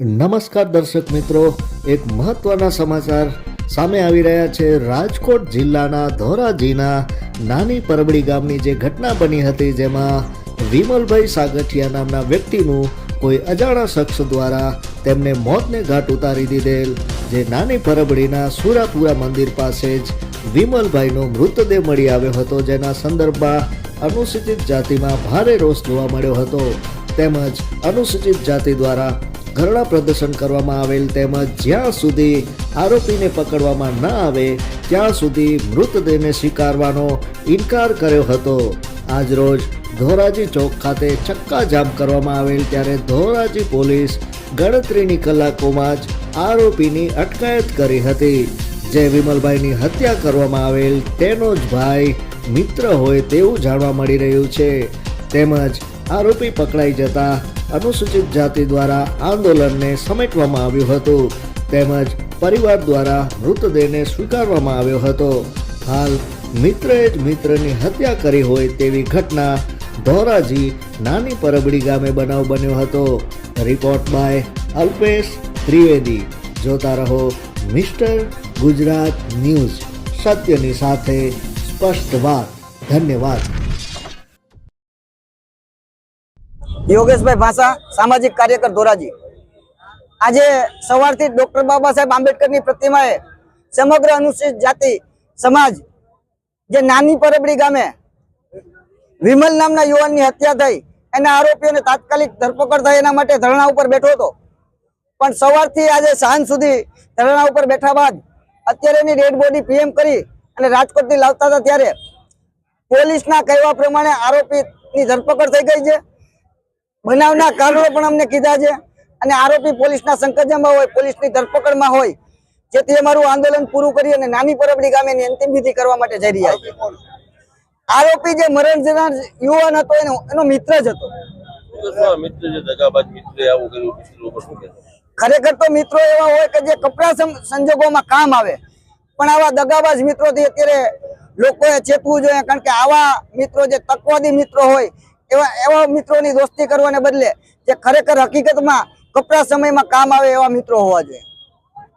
નમસ્કાર દર્શક મિત્રો, એક મહત્વના સમાચાર સામે આવી રહ્યા છે। રાજકોટ જિલ્લાના ધોરાજીના નાની પરબડી ગામની જે ઘટના બની હતી, જેમાં વિમલભાઈ સાગઠિયા નામના વ્યક્તિનું કોઈ અજાણા શખ્સ દ્વારા તેમને મોતને ઘાટ ઉતારી દીધેલ। જે નાની પરબડીના સુરાપુરા મંદિર પાસે જ વિમલભાઈનો મૃતદેહ મળી આવ્યો હતો, જેના સંદર્ભમાં અનુસૂચિત જાતિમાં ભારે રોષ જોવા મળ્યો હતો। તેમજ અનુસૂચિત જાતિ દ્વારા ધરણા પ્રદર્શન કરવામાં આવેલ, તેમજ જ્યાં સુધી આરોપીને પકડવામાં ન આવે ત્યાં સુધી મૃતદેહને સ્વીકારવાનો ઇનકાર કર્યો હતો। આજરોજ ધોરાજી ચોક ખાતે ચક્કાજામ કરવામાં આવેલ, ત્યારે ધોરાજી પોલીસ ગણતરીની કલાકોમાં જ આરોપીની અટકાયત કરી હતી। જે વિમલભાઈની હત્યા કરવામાં આવેલ તેનો જ ભાઈ મિત્ર હોય તેવું જાણવા મળી રહ્યું છે। તેમજ આરોપી પકડાઈ જતા અનુસૂચિત જાતિ દ્વારા આંદોલનને સમેટવામાં આવ્યું હતું, તેમજ પરિવાર દ્વારા મૃતદેહને સ્વીકારવામાં આવ્યો હતો। હાલ મિત્રએ જ મિત્રની હત્યા કરી હોય તેવી ઘટના ધોરાજી નાની પરબડી ગામે બનાવ બન્યો હતો। Report by Alpesh Trivedi. જોતા રહો મિસ્ટર ગુજરાત ન્યૂઝ, સત્યની સાથે સ્પષ્ટ વાત। ધન્યવાદ। યોગેશભાઈ ભાષા, સામાજિક કાર્યકર ધોરાજી। આજે સવારથી ડોક્ટર બાબા સાહેબ આંબેડકરની પ્રતિમાએ સમગ્ર અનુસૂચિત જાતિ સમાજ જે નાની પરબડી ગામે વિમલ નામના યુવાનની હત્યા થઈ, એના આરોપીઓને તાત્કાલિક ધરપકડ થાય એના માટે ધરણા ઉપર બેઠો હતો। પણ સવારથી આજે સાંજ સુધી ધરણા ઉપર બેઠા બાદ અત્યારે એની ડેડ બોડી પીએમ કરી અને રાજકોટથી લાવતા હતા, ત્યારે પોલીસના કહેવા પ્રમાણે આરોપીની ધરપકડ થઈ ગઈ છે। બનાવના કારણો પણ અમને કીધા છે અને આરોપી પોલીસના સંકલનમાં હોય, પોલીસની ધરપકડમાં હોય, જેથી અમારું આંદોલન પૂરું કરી અને નાની પરબડી ગામેની અંતિમ વિધિ કરવા માટે જઈ રહ્યા છે। આરોપી જે મરણ જનાર યુવાન હતો એનો મિત્ર જ હતો। ખરેખર તો મિત્રો એવા હોય કે જે કપરા સંજોગોમાં કામ આવે, પણ આવા દગાબાજ મિત્રોથી અત્યારે લોકોએ ચેતવું જોઈએ, કારણ કે આવા મિત્રો જે તકવાદી મિત્રો હોય એવા મિત્રોની દોસ્તી કરવાને બદલે જે ખરેખર હકીકતમાં કપરા સમયમાં કામ આવે એવા મિત્રો હોવા જોઈએ।